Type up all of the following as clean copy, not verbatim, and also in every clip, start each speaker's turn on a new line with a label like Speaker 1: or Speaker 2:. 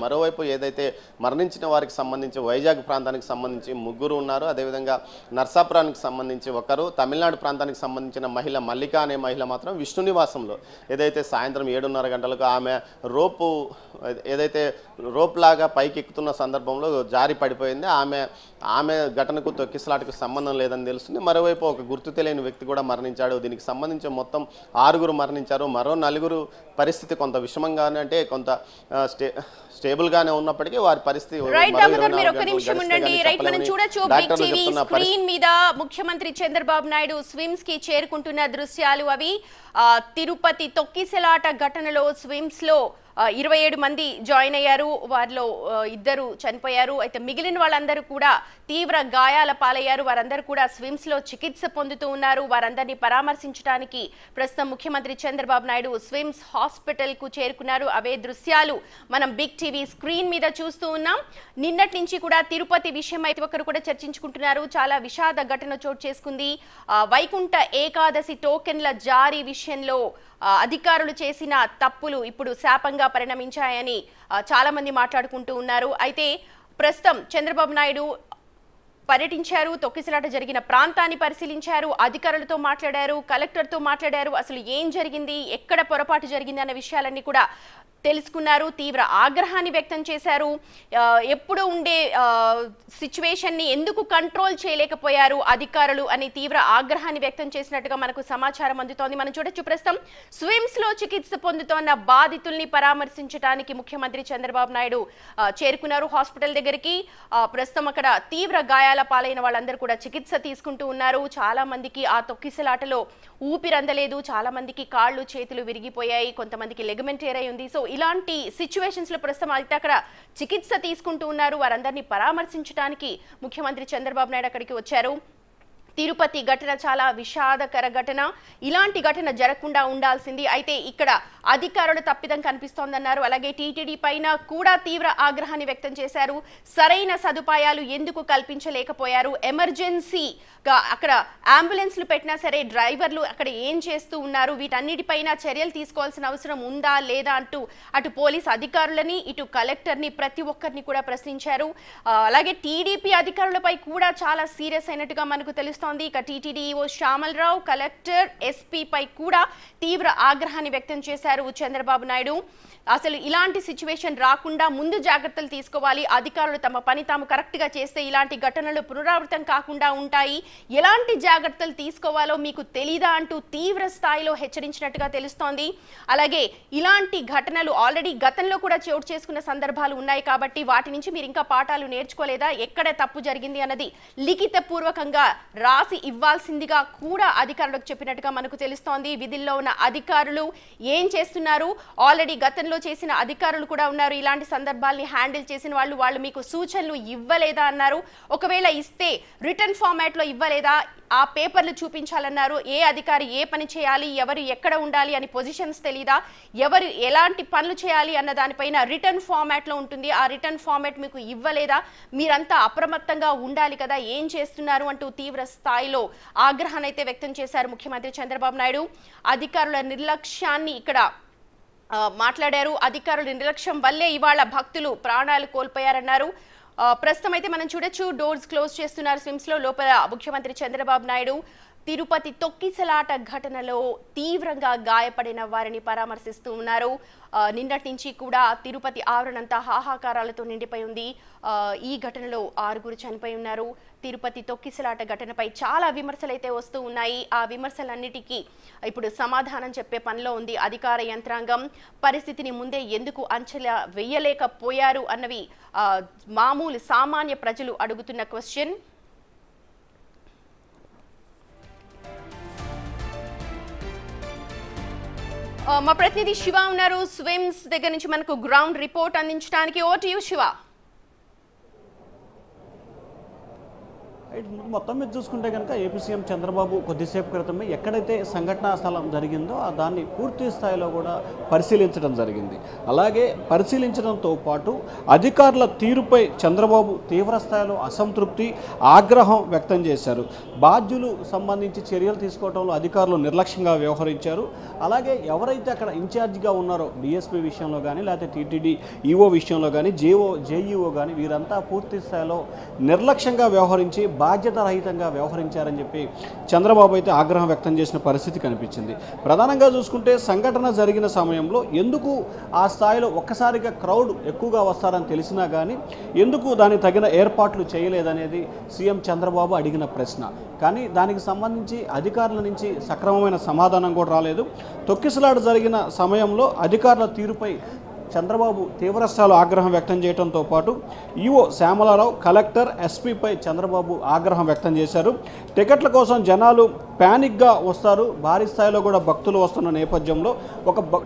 Speaker 1: మరోవైపు ఏదైతే మరణించిన వారికి సంబంధించి వైజాగ్ ప్రాంతానికి సంబంధించి 3 ఉన్నారు. అదేవిధంగా నర్సాపురానికి సంబంధించి 1, తమిళనాడు ప్రాంతానికి సంబంధించిన మహిళ మల్లిక అనే మహిళ మాత్రం విష్ణు నివాసంలో ఏదైతే సాయంత్రం 7:30 గంటలకు ఆమె రోప్ లాగా పైకి ఎక్కుతున్న సందర్భంలో జారి పడిపోయింది. ఆమె ఘటనకు తొక్కిసలాటకు సంబంధం లేదని తెలుస్తుంది. మరోవైపు ఒక గుర్తు తెలియని వ్యక్తి కూడా మరణించాడు. దీనికి సంబంధించి మొత్తం 6 మరణించారు. మరో 4 పరిస్థితి కొంత విషమంగానే, అంటే కొంత స్టేబుల్ గానే ఉన్నప్పటికీ వారి పరిస్థితి
Speaker 2: ముఖ్యమంత్రి చంద్రబాబు నాయుడు స్విమ్స్ కి చేరుకుంటున్న దృశ్యాలు అవి. తిరుపతి తొక్కిసలాట ఘటనలో స్విమ్స్ లో 27 మంది జాయిన్ అయ్యారు. వారిలో 2 చనిపోయారు. అయితే మిగిలిన వాళ్ళందరూ కూడా తీవ్ర గాయాల పాలయ్యారు. వారందరూ కూడా స్విమ్స్ లో చికిత్స పొందుతూ ఉన్నారు. వారందరినీ పరామర్శించడానికి ప్రస్తుతం ముఖ్యమంత్రి చంద్రబాబు నాయుడు స్విమ్స్ హాస్పిటల్ కు చేరుకున్నారు. అవే దృశ్యాలు మనం బిగ్ టీవీ స్క్రీన్ మీద చూస్తూ ఉన్నాం. నిన్నటి నుంచి కూడా తిరుపతి విషయం అయితే ఒకరు కూడా చర్చించుకుంటున్నారు. చాలా విషాద ఘటన చోటు చేసుకుంది. వైకుంఠ ఏకాదశి టోకెన్ల జారీ విషయంలో అధికారులు చేసిన తప్పులు ఇప్పుడు శాపంగా పరిణమించాయని చాలా మంది మాట్లాడుకుంటూ ఉన్నారు. అయితే ప్రస్తుతం చంద్రబాబు నాయుడు పర్యటించారు. తొక్కిసలాట జరిగిన ప్రాంతాన్ని పరిశీలించారు. అధికారులతో మాట్లాడారు, కలెక్టర్తో మాట్లాడారు. అసలు ఏం జరిగింది, ఎక్కడ పొరపాటు జరిగింది అన్న విషయాలన్నీ కూడా తెలుసుకున్నారు. తీవ్ర ఆగ్రహాన్ని వ్యక్తం చేశారు. ఎప్పుడు ఉండే సిచ్యువేషన్ని ఎందుకు కంట్రోల్ చేయలేకపోయారు అధికారులు అని తీవ్ర ఆగ్రహాన్ని వ్యక్తం చేసినట్టుగా మనకు సమాచారం అందుతోంది. మనం చూడొచ్చు, ప్రస్తుతం స్విమ్స్ లో చికిత్స పొందుతోన్న బాధితుల్ని పరామర్శించడానికి ముఖ్యమంత్రి చంద్రబాబు నాయుడు చేరుకున్నారు హాస్పిటల్ దగ్గరికి. ప్రస్తుతం అక్కడ తీవ్ర గాయాల పాలైన వాళ్ళందరూ కూడా చికిత్స తీసుకుంటూ ఉన్నారు. చాలా మందికి ఆ తొక్కిసలాటలో ఊపిరందలేదు. చాలా మందికి కాళ్ళు చేతులు విరిగిపోయాయి. కొంతమందికి లెగమెంట్ ఏరై ఉంది. సో ఇలాంటి సిచ్యువేషన్స్ లో ప్రస్తుతం అయితే అక్కడ చికిత్స తీసుకుంటూ ఉన్నారు. వారందరినీ పరామర్శించడానికి ముఖ్యమంత్రి చంద్రబాబు నాయుడు అక్కడికి వచ్చారు. తిరుపతి ఘటన చాలా విషాదకర ఘటన. ఇలాంటి ఘటన జరగకుండా ఉండాల్సింది. అయితే ఇక్కడ అధికారుల తప్పిదం కనిపిస్తోందన్నారు. అలాగే టీటీడీ పైన కూడా తీవ్ర ఆగ్రహాన్ని వ్యక్తం చేశారు. సరైన సదుపాయాలు ఎందుకు కల్పించలేకపోయారు, ఎమర్జెన్సీగా అక్కడ అంబులెన్స్లు పెట్టినా సరే డ్రైవర్లు అక్కడ ఏం చేస్తూ ఉన్నారు, వీటన్నిటిపైన చర్యలు తీసుకోవాల్సిన అవసరం ఉందా లేదా అంటూ అటు పోలీస్ అధికారులని ఇటు కలెక్టర్ని ప్రతి ఒక్కరిని కూడా ప్రశ్నించారు. అలాగే టీడీపీ అధికారులపై కూడా చాలా సీరియస్ అయినట్టుగా మనకు తెలుస్తుంది. ఇక టీటీడీఓ శ్యామలరావు, కలెక్టర్, ఎస్పీ పై కూడా తీవ్ర ఆగ్రహాన్ని వ్యక్తం చేశారు చంద్రబాబు నాయుడు. అసలు ఇలాంటి సిచ్యువేషన్ రాకుండా ముందు జాగ్రత్తలు తీసుకోవాలి. అధికారులు తమ పని తాము కరెక్ట్ గా చేస్తే ఇలాంటి ఘటనలు పునరావృతం కాకుండా ఉంటాయి. ఎలాంటి జాగ్రత్తలు తీసుకోవాలో మీకు తెలీదా అంటూ తీవ్ర స్థాయిలో హెచ్చరించినట్టుగా తెలుస్తోంది. అలాగే ఇలాంటి ఘటనలు ఆల్రెడీ గతంలో కూడా చోటు చేసుకున్న సందర్భాలు ఉన్నాయి కాబట్టి వాటి నుంచి మీరు ఇంకా పాఠాలు నేర్చుకోలేదా, ఎక్కడ తప్పు జరిగింది అన్నది లిఖిత పూర్వకంగా రాసి ఇవ్వాల్సిందిగా కూడా అధికారులకు చెప్పినట్టుగా మనకు తెలుస్తోంది. విధుల్లో ఉన్న అధికారులు ఏం చేస్తున్నారు, ఆల్రెడీ గతంలో చేసిన అధికారులు కూడా ఉన్నారు. ఇలాంటి సందర్భాల్ని హ్యాండిల్ చేసిన వాళ్ళు మీకు సూచనలు ఇవ్వలేదా అన్నారు. ఒకవేళ ఇస్తే రిటర్న్ ఫార్మాట్ లో ఇవ్వలేదా, ఆ పేపర్లు చూపించాలన్నారు. ఏ అధికారి ఏ పని చేయాలి, ఎవరు ఎక్కడ ఉండాలి అని పొజిషన్స్ తెలీదా, ఎవరు ఎలాంటి పనులు చేయాలి అన్న దానిపైన రిటర్న్ ఫార్మాట్ లో ఉంటుంది. ఆ రిటర్న్ ఫార్మాట్ మీకు ఇవ్వలేదా, మీరంతా అప్రమత్తంగా ఉండాలి కదా, ఏం చేస్తున్నారు అంటూ తీవ్ర స్థాయిలో ఆగ్రహాన్ని అయితే వ్యక్తం చేశారు ముఖ్యమంత్రి చంద్రబాబు నాయుడు. అధికారుల నిర్లక్ష్యాన్ని ఇక్కడ మాట్లాడారు. అధికారుల నిర్లక్ష్యం వల్లే ఇవాళ భక్తులు ప్రాణాలు కోల్పోయారన్నారు. ప్రస్తుతం అయితే మనం చూడొచ్చు, డోర్స్ క్లోజ్ చేస్తున్నారు స్విమ్స్ లో. లోపల ముఖ్యమంత్రి చంద్రబాబు నాయుడు తిరుపతి తొక్కిసలాట ఘటనలో తీవ్రంగా గాయపడిన వారిని పరామర్శిస్తూ ఉన్నారు. నిన్నటి నుంచి కూడా తిరుపతి ఆవరణంతా హాహాకారాలతో నిండిపోయి ఉంది. ఈ ఘటనలో 6 చనిపోయి ఉన్నారు. తిరుపతి తొక్కిసలాట ఘటనపై చాలా విమర్శలు అయితే వస్తూ ఉన్నాయి. ఆ విమర్శలన్నిటికీ ఇప్పుడు సమాధానం చెప్పే పనిలో ఉంది అధికార యంత్రాంగం. పరిస్థితిని ముందే ఎందుకు అంచనా వేయలేకపోయారు అన్నవి మామూలు సామాన్య ప్రజలు అడుగుతున్న క్వశ్చన్. మా ప్రతినిధి శివ ఉన్నారు స్విమ్స్ దగ్గర నుంచి మనకు గ్రౌండ్ రిపోర్ట్ అందించడానికి. Over to you Shiva.
Speaker 3: మొత్తం మీద చూసుకుంటే కనుక ఏపీ సీఎం చంద్రబాబు కొద్దిసేపు క్రితమే ఎక్కడైతే సంఘటనా స్థలం జరిగిందో దాన్ని పూర్తి స్థాయిలో కూడా పరిశీలించడం జరిగింది. అలాగే పరిశీలించడంతో పాటు అధికారుల తీరుపై చంద్రబాబు తీవ్ర స్థాయిలో అసంతృప్తి, ఆగ్రహం వ్యక్తం చేశారు. బాధ్యులు సంబంధించి చర్యలు తీసుకోవడంలో అధికారులు నిర్లక్ష్యంగా వ్యవహరించారు. అలాగే ఎవరైతే అక్కడ ఇన్ఛార్జిగా ఉన్నారో డిఎస్పీ విషయంలో కానీ లేకపోతే టీటీడీ ఈఓ విషయంలో కానీ జేఈఓ కానీ వీరంతా పూర్తి స్థాయిలో నిర్లక్ష్యంగా వ్యవహరించి బాధ్యత రహితంగా వ్యవహరించారని చెప్పి చంద్రబాబు అయితే ఆగ్రహం వ్యక్తం చేసిన పరిస్థితి కనిపించింది. ప్రధానంగా చూసుకుంటే సంఘటన జరిగిన సమయంలో ఎందుకు ఆ స్థాయిలో ఒక్కసారిగా క్రౌడ్ ఎక్కువగా వస్తారని తెలిసినా కానీ ఎందుకు దానికి తగిన ఏర్పాట్లు చేయలేదనేది సీఎం చంద్రబాబు అడిగిన ప్రశ్న. కానీ దానికి సంబంధించి అధికారుల నుంచి సక్రమమైన సమాధానం కూడా రాలేదు. తొక్కిసలాట జరిగిన సమయంలో అధికారుల తీరుపై చంద్రబాబు తీవ్రస్థాయిలో ఆగ్రహం వ్యక్తం చేయడంతో పాటు ఈఓ శ్యామలారావు, కలెక్టర్, ఎస్పీపై చంద్రబాబు ఆగ్రహం వ్యక్తం చేశారు. టికెట్ల కోసం జనాలు ప్యానిక్గా వస్తారు, భారీ స్థాయిలో కూడా భక్తులు వస్తున్న నేపథ్యంలో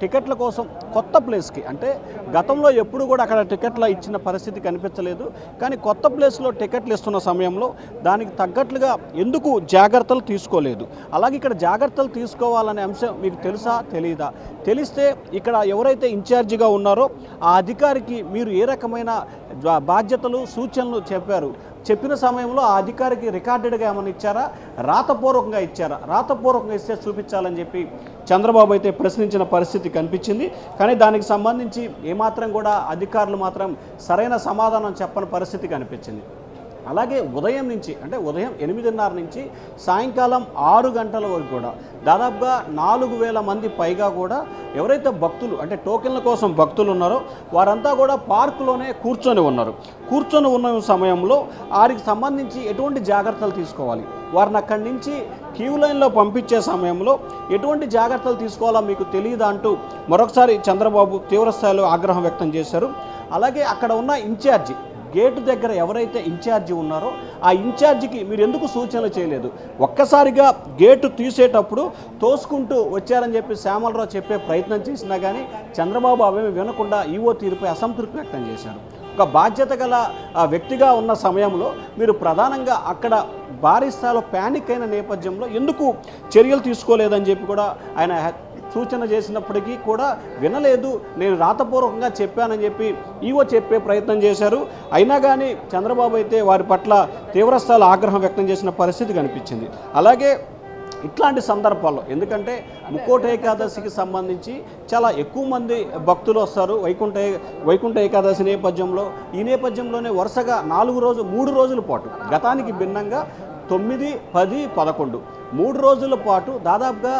Speaker 3: టికెట్ల కోసం కొత్త ప్లేస్కి, అంటే గతంలో ఎప్పుడు కూడా అక్కడ టికెట్ల ఇచ్చిన పరిస్థితి కనిపించలేదు. కానీ కొత్త ప్లేస్లో టికెట్లు ఇస్తున్న సమయంలో దానికి తగ్గట్లుగా ఎందుకు జాగ్రత్తలు తీసుకోలేదు? అలాగే ఇక్కడ జాగ్రత్తలు తీసుకోవాలనే అంశం మీకు తెలుసా, తెలీదా? తెలిస్తే ఇక్కడ ఎవరైతే ఇన్ఛార్జిగా ఉన్నారో ఆ అధికారికి మీరు ఏ రకమైన బాధ్యతలు, సూచనలు చెప్పిన సమయంలో ఆ అధికారికి రికార్డెడ్గా ఏమైనా ఇచ్చారా, రాతపూర్వకంగా ఇచ్చారా? రాతపూర్వకంగా ఇస్తే చూపించాలని చెప్పి చంద్రబాబు అయితే ప్రశ్నించిన పరిస్థితి కనిపించింది. కానీ దానికి సంబంధించి ఏమాత్రం కూడా అధికారులు మాత్రం సరైన సమాధానం చెప్పని పరిస్థితి కనిపించింది. అలాగే ఉదయం నుంచి, అంటే ఉదయం 8:30 నుంచి సాయంకాలం 6 గంటల వరకు కూడా దాదాపుగా 4,000 మంది పైగా కూడా ఎవరైతే భక్తులు, అంటే టోకెన్ల కోసం భక్తులు ఉన్నారో వారంతా కూడా పార్కులోనే కూర్చొని ఉన్నారు. కూర్చొని ఉన్న సమయంలో వారికి సంబంధించి ఎటువంటి జాగ్రత్తలు తీసుకోవాలి, వారిని అక్కడి నుంచి క్యూ లైన్లో పంపించే సమయంలో ఎటువంటి జాగ్రత్తలు తీసుకోవాలో మీకు తెలియదా అంటూ మరొకసారి చంద్రబాబు తీవ్రస్థాయిలో ఆగ్రహం వ్యక్తం చేశారు. అలాగే అక్కడ ఉన్న ఇన్ఛార్జి, గేటు దగ్గర ఎవరైతే ఇన్ఛార్జి ఉన్నారో ఆ ఇన్ఛార్జికి మీరు ఎందుకు సూచనలు చేయలేదు? ఒక్కసారిగా గేటు తీసేటప్పుడు తోసుకుంటూ వచ్చారని చెప్పి శ్యామలరావు చెప్పే ప్రయత్నం చేసినా కానీ చంద్రబాబు అవేమి వినకుండా ఈఓ తీరుపై అసంతృప్తి వ్యక్తం చేశారు. ఒక బాధ్యత గల వ్యక్తిగా ఉన్న సమయంలో మీరు ప్రధానంగా అక్కడ భారీ స్థాయిలో ప్యానిక్ అయిన నేపథ్యంలో ఎందుకు చర్యలు తీసుకోలేదని చెప్పి కూడా ఆయన సూచన చేసినప్పటికీ కూడా వినలేదు. నేను రాతపూర్వకంగా చెప్పానని చెప్పి ఈవో చెప్పే ప్రయత్నం చేశారు. అయినా కానీ చంద్రబాబు అయితే వారి పట్ల తీవ్రస్థాయిలో ఆగ్రహం వ్యక్తం చేసిన పరిస్థితి కనిపించింది. అలాగే ఇట్లాంటి సందర్భాల్లో, ఎందుకంటే ముక్కోటి ఏకాదశికి సంబంధించి చాలా ఎక్కువ మంది భక్తులు వస్తారు వైకుంఠ ఏకాదశి నేపథ్యంలో. ఈ నేపథ్యంలోనే వరుసగా 3 రోజుల పాటు, గతానికి భిన్నంగా 9, 10, 11 3 రోజుల పాటు దాదాపుగా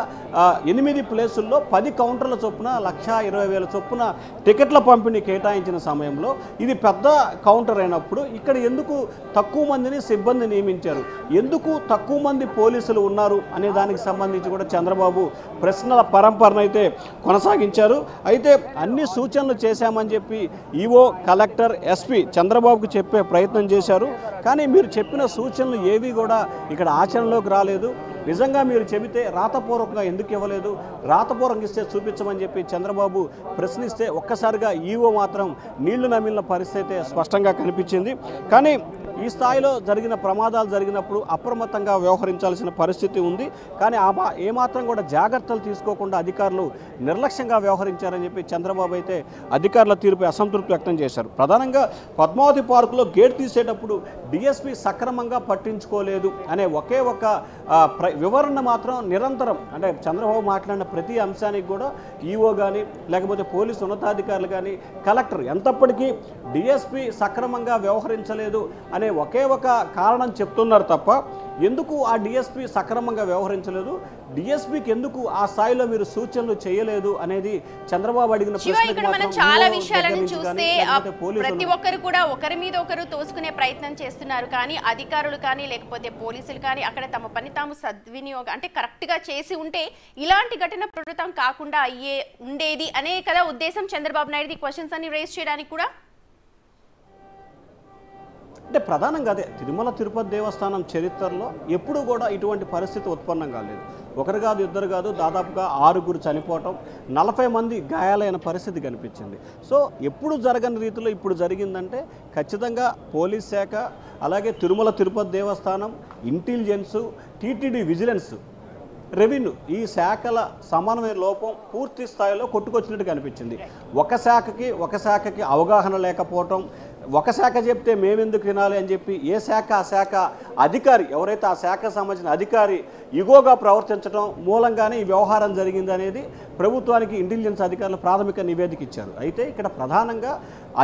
Speaker 3: 8 ప్లేసుల్లో 10 కౌంటర్ల చొప్పున 1,20,000 చొప్పున టికెట్ల పంపిణీ కేటాయించిన సమయంలో ఇది పెద్ద కౌంటర్ అయినప్పుడు ఇక్కడ ఎందుకు తక్కువ మందిని సిబ్బంది నియమించారు, ఎందుకు తక్కువ మంది పోలీసులు ఉన్నారు అనే దానికి సంబంధించి కూడా చంద్రబాబు ప్రశ్నల పరంపరనైతే కొనసాగించారు. అయితే అన్ని సూచనలు చేశామని చెప్పి ఈఓ, కలెక్టర్, ఎస్పీ చంద్రబాబుకు చెప్పే ప్రయత్నం చేశారు. కానీ మీరు చెప్పిన సూచనలు ఏవి కూడా ఇక్కడ ఆచరణలోకి రాలేదు. నిజంగా మీరు చెబితే రాతపూర్వకంగా ఎందుకు ఇవ్వలేదు, రాతపూర్వకంగా ఇస్తే చూపించమని చెప్పి చంద్రబాబు ప్రశ్నిస్తే ఒక్కసారిగా ఈవో మాత్రం నీళ్లు నమిలిన పరిస్థితి స్పష్టంగా కనిపించింది. కానీ ఈ స్థాయిలో జరిగిన ప్రమాదాలు జరిగినప్పుడు అప్రమత్తంగా వ్యవహరించాల్సిన పరిస్థితి ఉంది. కానీ ఏమాత్రం కూడా జాగ్రత్తలు తీసుకోకుండా అధికారులు నిర్లక్ష్యంగా వ్యవహరించారని చెప్పి చంద్రబాబు అయితే అధికారుల తీరుపై అసంతృప్తి వ్యక్తం చేశారు. ప్రధానంగా పద్మావతి పార్కులో గేట్ తీసేటప్పుడు డిఎస్పీ సక్రమంగా పట్టించుకోలేదు అనే ఒకే ఒక వివరణ మాత్రం నిరంతరం, అంటే చంద్రబాబు మాట్లాడిన ప్రతి అంశానికి కూడా ఈఓ కానీ లేకపోతే పోలీసు ఉన్నతాధికారులు కానీ కలెక్టర్ ఎంతప్పటికీ డిఎస్పీ సక్రమంగా వ్యవహరించలేదు అనే ఒకే ఒక కారణం చెప్తున్నారు తప్ప ఎందుకు ఆ డిఎస్పీ సక్రమంగా వ్యవహరించలేదు, డిఎస్పీకి ఎందుకు ఆ స్థాయిలో మీరు సూచనలు చేయలేదు అనేది చంద్రబాబు అడిగిన
Speaker 2: మనం చాలా విషయాలను చూస్తే ప్రతి ఒక్కరు కూడా ఒకరి మీద ఒకరు తోసుకునే ప్రయత్నం చేస్తున్నారు. కానీ అధికారులు కానీ లేకపోతే పోలీసులు కానీ అక్కడ తమ పని తాము సద్వినియోగం, అంటే కరెక్ట్ గా చేసి ఉంటే ఇలాంటి ఘటన పునరావృతం కాకుండా అయ్యే ఉండేది అనే కదా ఉద్దేశం చంద్రబాబు నాయుడు క్వశ్చన్స్ అన్ని రేస్ చేయడానికి కూడా.
Speaker 3: అంటే ప్రధానంగా అదే తిరుమల తిరుపతి దేవస్థానం చరిత్రలో ఎప్పుడూ కూడా ఇటువంటి పరిస్థితి ఉత్పన్నం కాలేదు. ఒకరు కాదు ఇద్దరు కాదు దాదాపుగా 6 చనిపోవటం, 40 మంది గాయాలైన పరిస్థితి కనిపించింది. సో ఎప్పుడు జరగని రీతిలో ఇప్పుడు జరిగిందంటే ఖచ్చితంగా పోలీస్ శాఖ, అలాగే తిరుమల తిరుపతి దేవస్థానం, ఇంటెలిజెన్సు, టీటీడీ విజిలెన్స్, రెవెన్యూ ఈ శాఖల సమన్వయ లోపం పూర్తి స్థాయిలో కొట్టుకొచ్చినట్టు కనిపించింది. ఒక శాఖకి అవగాహన లేకపోవటం, ఒక శాఖ చెప్తే మేమెందుకు వినాలి అని చెప్పి ఏ శాఖ ఆ శాఖ అధికారి ఎవరైతే ఆ శాఖకు సంబంధించిన అధికారి ఇగోగా ప్రవర్తించడం మూలంగానే ఈ వ్యవహారం జరిగింది అనేది ప్రభుత్వానికి ఇంటెలిజెన్స్ అధికారులు ప్రాథమిక నివేదిక ఇచ్చారు. అయితే ఇక్కడ ప్రధానంగా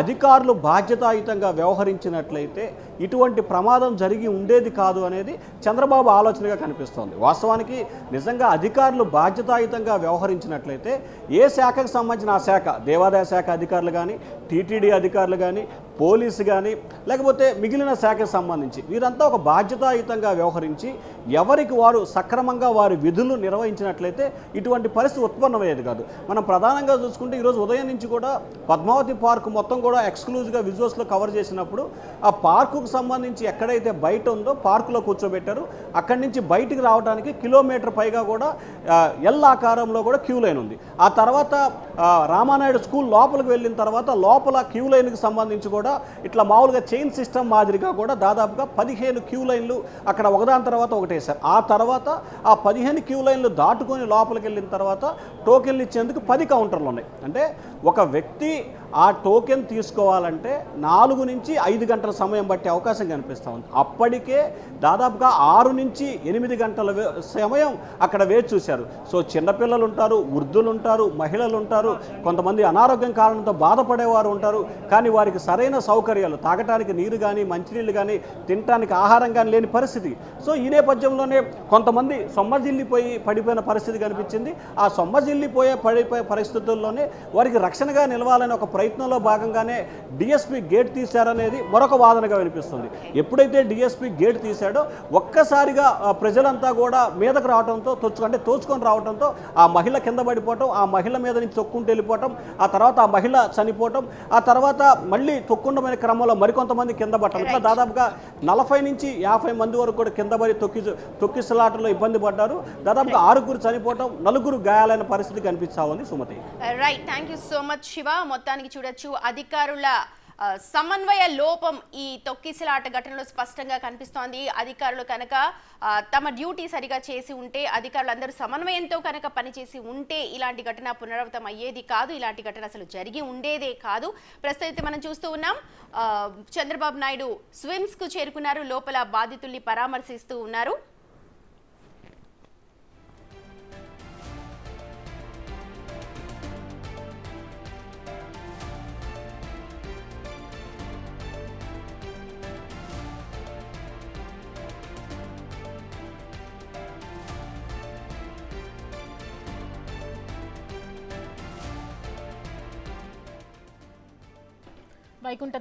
Speaker 3: అధికారులు బాధ్యతాయుతంగా వ్యవహరించినట్లయితే ఇటువంటి ప్రమాదం జరిగి ఉండేది కాదు అనేది చంద్రబాబు ఆలోచనగా కనిపిస్తోంది. వాస్తవానికి నిజంగా అధికారులు బాధ్యతాయుతంగా వ్యవహరించినట్లయితే ఏ శాఖకు సంబంధించిన ఆ శాఖ, దేవాదాయ శాఖ అధికారులు కానీ, టీటీడీ అధికారులు కానీ, పోలీసు కానీ, లేకపోతే మిగిలిన శాఖకు సంబంధించి వీరంతా ఒక బాధ్యతాయుతంగా వ్యవహరించి ఎవరికి వారు సక్రమంగా వారి విధులు నిర్వహించినట్లయితే ఇటువంటి పరిస్థితి ఉత్పన్నమయ్యేది కాదు. మనం ప్రధానంగా చూసుకుంటే ఈరోజు ఉదయం నుంచి కూడా పద్మావతి పార్క్ మొత్తం కూడా ఎక్స్క్లూజివ్గా విజువల్స్లో కవర్ చేసినప్పుడు ఆ పార్కుకు సంబంధించి ఎక్కడైతే బయట ఉందో పార్కులో కూర్చోబెట్టారు. అక్కడి నుంచి బయటికి రావడానికి కిలోమీటర్ పైగా కూడా ఎల్ ఆకారంలో కూడా క్యూ లైన్ ఉంది. ఆ తర్వాత రామానాయుడు స్కూల్ లోపలికి వెళ్ళిన తర్వాత లోపల క్యూ లైన్కి సంబంధించి కూడా ఇట్లా మామూలుగా చైన్ సిస్టమ్ మాదిరిగా కూడా దాదాపుగా 15 క్యూ లైన్లు అక్కడ ఒకదాని తర్వాత ఒకటేసారు. ఆ తర్వాత ఆ 15 క్యూ లైన్లు దాటుకొని లోపలికి వెళ్ళిన తర్వాత టోకెన్లు ఇచ్చేందుకు 10 కౌంటర్లు ఉన్నాయి. అంటే ఒక వ్యక్తి ఆ టోకెన్ తీసుకోవాలంటే 4 నుంచి 5 గంటల సమయం పట్టే అవకాశం కనిపిస్తూ ఉంది. అప్పటికే దాదాపుగా 6 నుంచి 8 గంటల సమయం అక్కడ వేచి చూశారు. సో చిన్నపిల్లలు ఉంటారు, వృద్ధులు ఉంటారు, మహిళలు ఉంటారు, కొంతమంది అనారోగ్యం కారణంతో బాధపడేవారు ఉంటారు. కానీ వారికి సరైన సౌకర్యాలు, తాగటానికి నీరు కానీ, మంచినీళ్ళు కానీ, తినటానికి ఆహారం కానీ లేని పరిస్థితి. సో ఈ నేపథ్యంలోనే కొంతమంది సొమ్మజిల్లిపోయి పడిపోయిన పరిస్థితి కనిపించింది. ఆ పడిపోయే పరిస్థితుల్లోనే వారికి రక్షణగా నిలవాలని ఒక ప్రయత్నంలో భాగంగానే డిఎస్పీ గేట్ తీశారనేది మరొక వాదనగా వినిపిస్తుంది. ఎప్పుడైతే డిఎస్పీ గేట్ తీశాడో ఒక్కసారిగా ప్రజలంతా కూడా మీదకు రావడంతో తోచుకొని రావడంతో ఆ మహిళ కింద పడిపోవటం, ఆ మహిళ మీద నుంచి తొక్కుంటూ వెళ్ళిపోవటం, ఆ తర్వాత ఆ మహిళ చనిపోవటం, ఆ తర్వాత మళ్ళీ తొక్కుండమైన క్రమంలో మరికొంతమంది కింద పట్టడం, ఇట్లా దాదాపుగా 40 నుంచి 50 మంది వరకు కూడా కింద పడి తొక్కిసలాటలో ఇబ్బంది పడ్డారు. దాదాపుగా 6 చనిపోవటం, 4 గాయాలైన పరిస్థితి కనిపిస్తా ఉంది. Sumathi,
Speaker 2: right, thank you so much Shiva. మొత్తానికి చూడొచ్చు అధికారుల సమన్వయ లోపం ఈ తొక్కిసలాట ఘటనలో స్పష్టంగా కనిపిస్తోంది. అధికారులు కనుక తమ డ్యూటీ సరిగా చేసి ఉంటే, అధికారులు అందరూ సమన్వయంతో కనుక పనిచేసి ఉంటే ఇలాంటి ఘటన పునరావృతం అయ్యేది కాదు, ఇలాంటి ఘటన అసలు జరిగి ఉండేదే కాదు. ప్రస్తుతం మనం చూస్తూ ఉన్నాం చంద్రబాబు నాయుడు స్విమ్స్ కు చేరుకున్నారు, లోపల బాధితుల్ని పరామర్శిస్తూ ఉన్నారు.
Speaker 4: వైకుంఠ